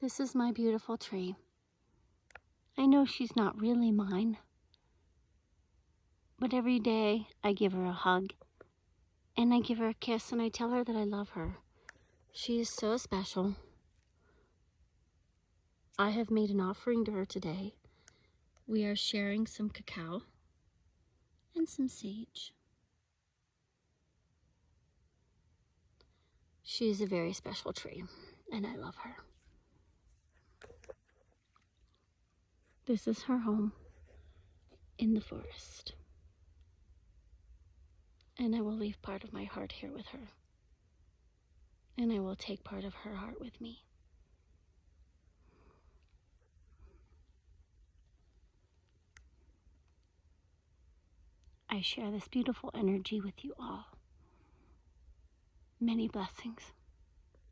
This is my beautiful tree. I know she's not really mine, but every day I give her a hug and I give her a kiss and I tell her that I love her. She is so special. I have made an offering to her today. We are sharing some cacao and some sage. She is a very special tree and I love her. This is her home in the forest. And I will leave part of my heart here with her. And I will take part of her heart with me. I share this beautiful energy with you all. Many blessings.